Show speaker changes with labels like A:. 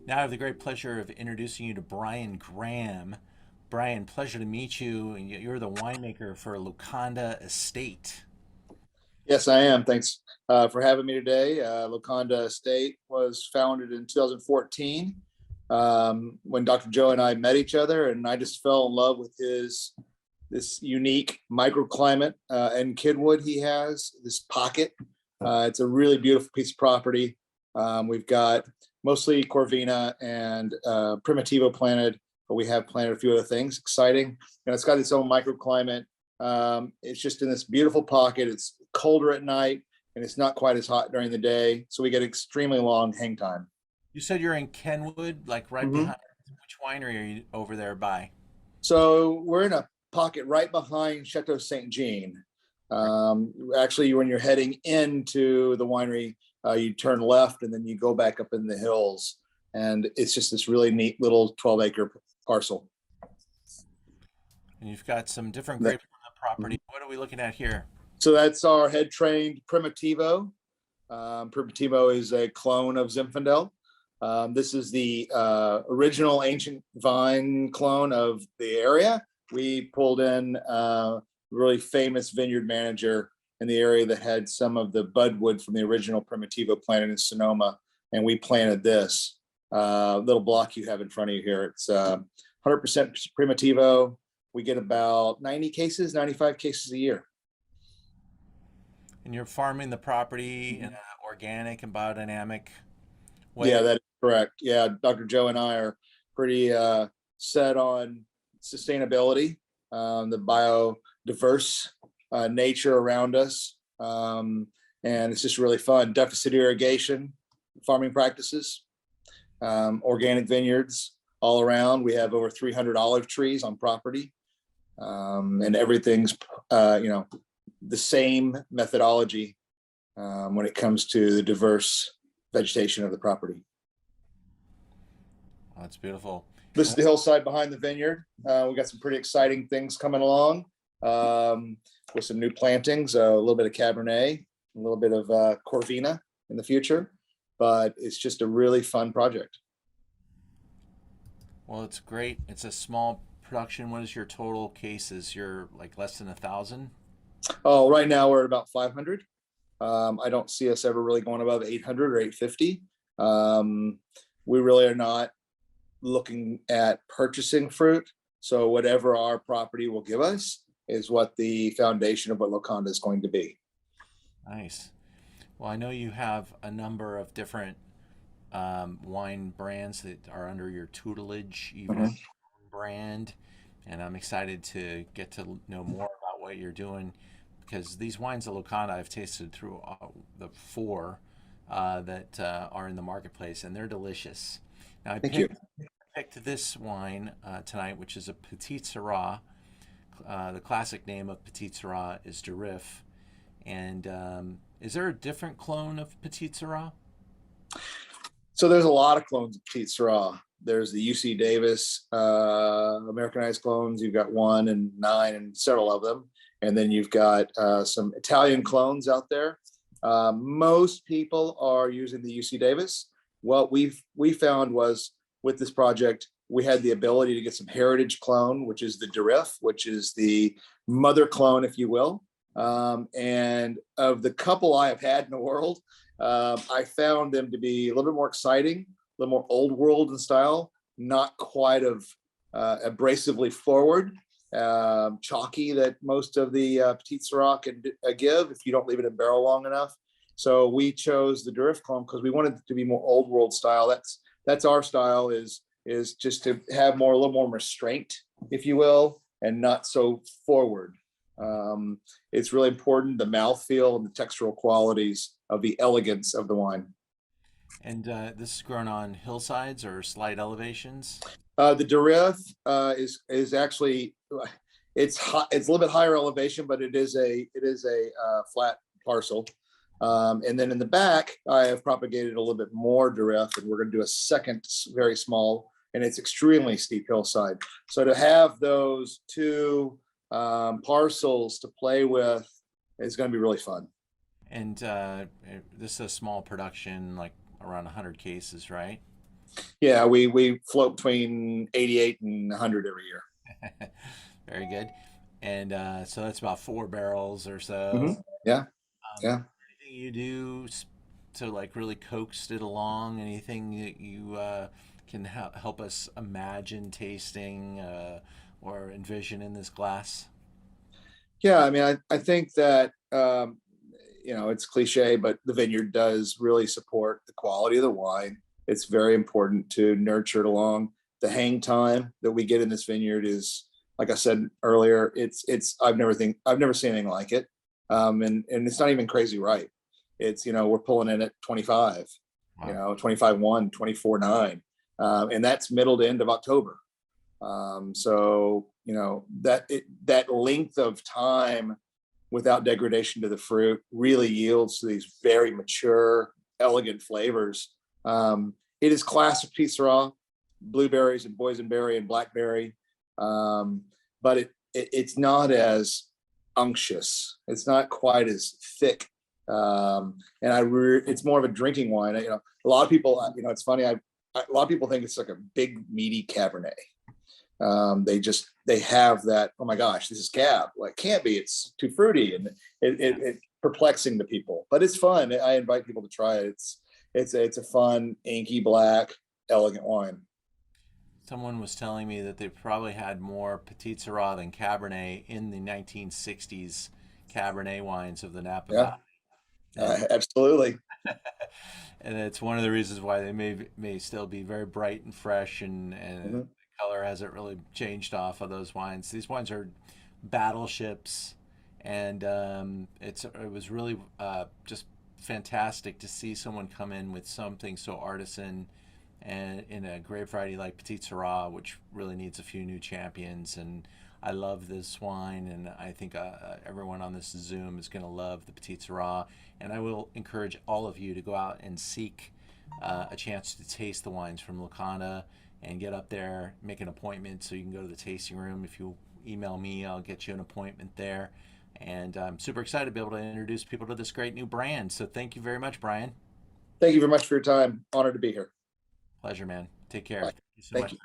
A: Now I have the great pleasure of introducing you to Brian Graham. Brian, pleasure to meet you. And you're the winemaker for Locanda Estate.
B: Yes, I am. Thanks for having me today. Locanda Estate was founded in 2014 when Dr. Joe and I met each other, and I just fell in love with his this unique microclimate and Kidwood he has, this pocket. It's a really beautiful piece of property. We've got mostly Corvina and Primitivo planted, but we have planted a few other things exciting. And it's got its own microclimate. It's just in this beautiful pocket. It's colder at night and it's not quite as hot during the day. So we get extremely long hang time.
A: You said you're in Kenwood, like right
B: Mhm.
A: behind. Which winery are you over there by?
B: So we're in a pocket right behind Chateau Saint Jean. Actually, when you're heading into the winery, you turn left and then you go back up in the hills. And it's just this really neat little 12-acre parcel.
A: And you've got some different
B: That-
A: grapes on the property. What are we looking at here?
B: So that's our head trained Primitivo. Primitivo is a clone of Zinfandel. This is the original ancient vine clone of the area. We pulled in a really famous vineyard manager in the area that had some of the budwood from the original Primitivo planted in Sonoma, and we planted this little block you have in front of you here. It's 100% Primitivo. We get about 90 cases, 95 cases a year.
A: And you're farming the property in an organic and biodynamic
B: Yeah,
A: way.
B: that is correct. Yeah, Dr. Joe and I are pretty set on sustainability, the biodiverse nature around us. And it's just really fun. Deficit irrigation, farming practices, organic vineyards all around. We have over 300 olive trees on property, and everything's, the same methodology when it comes to the diverse vegetation of the property.
A: Oh, that's beautiful.
B: This
A: And
B: is the hillside behind the vineyard. We got some pretty exciting things coming along um, with some new plantings, a little bit of Cabernet, a little bit of Corvina in the future, but it's just a really fun project.
A: well, it's great. It's a small production. What is your total cases? You're like less than 1,000?
B: Oh, right now we're at about 500. I don't see us ever really going above 800 or 850. Um, we really are not looking at purchasing fruit. So whatever our property will give us is what the foundation of what Locanda is going to be.
A: Nice. Well, I know you have a number of different wine brands that are under your tutelage, even a
B: Mhm.
A: brand, and I'm excited to get to know more about what you're doing because these wines at Locanda I've tasted through the four that are in the marketplace, and they're delicious. Now,
B: Thank you.
A: I picked this wine tonight, which is a Petite Syrah. The classic name of Petite Syrah is Durif. And is there a different clone of Petite Syrah?
B: So there's a lot of clones of Petite Sirah. There's the UC Davis Americanized clones. You've got 1 and 9 and several of them. And then you've got some Italian clones out there. Most people are using the UC Davis. What we found was with this project, we had the ability to get some heritage clone, which is the Durif, which is the mother clone, if you will. And of the couple I have had in the world, I found them to be a little bit more exciting, a little more old world in style, not quite of abrasively forward, chalky that most of the Petite Sirah can give if you don't leave it in barrel long enough. So we chose the Durif clone because we wanted it to be more old world style. That's our style is just to have more a little more restraint, if you will, and not so forward. It's really important the mouthfeel and the textural qualities of the elegance of the wine.
A: And this is grown on hillsides or slight elevations.
B: The Durif is actually it's a little bit higher elevation, but it is a flat parcel. And then in the back, I have propagated a little bit more Durif, and we're going to do a second very small, and it's extremely steep hillside. So to have those two parcels to play with is going to be really fun.
A: And this is a small production, like around 100 cases, right?
B: Yeah, we float between 88 and 100 every year.
A: Very good. And so that's about 4 barrels or so.
B: Yeah, yeah.
A: Anything you do to like really coax it along? Anything that you can help us imagine tasting or envision in this glass?
B: Yeah, I mean, I think that it's cliche, but the vineyard does really support the quality of the wine. It's very important to nurture it along. The hang time that we get in this vineyard is, like I said earlier, it's I've never seen anything like it, and it's not even crazy right. It's we're pulling in at 25,
A: Wow.
B: 25-1, 24-9, and that's middle to end of October. So that length of time without degradation to the fruit really yields to these very mature, elegant flavors. It is classic Peace Raw, blueberries and boysenberry and blackberry, but it's not as unctuous. It's not quite as thick, it's more of a drinking wine. A lot of people, it's funny. A lot of people think it's like a big meaty Cabernet. They have that, oh my gosh, this is cab. Well, it can't be, it's too fruity, and it's perplexing to people, but it's fun. I invite people to try it. It's a fun inky black elegant wine.
A: Someone was telling me that they probably had more Petit Syrah than Cabernet in the 1960s Cabernet wines of the Napa
B: Yeah,
A: Valley. And
B: absolutely.
A: and it's one of the reasons why they may still be very bright and fresh, and
B: Mhm.
A: the color hasn't really changed off of those wines. These wines are battleships, and it was really just fantastic to see someone come in with something so artisan and in a grape variety like Petit Syrah, which really needs a few new champions. And I love this wine, and I think everyone on this Zoom is going to love the Petit Syrah. And I will encourage all of you to go out and seek a chance to taste the wines from Locanda and get up there, make an appointment so you can go to the tasting room. If you email me, I'll get you an appointment there. And I'm super excited to be able to introduce people to this great new brand. So thank you very much, Brian.
B: Thank you very much for your time. Honored to be here.
A: Pleasure, man. Take care.
B: Bye.
A: Thank you so
B: Thank
A: much.
B: you.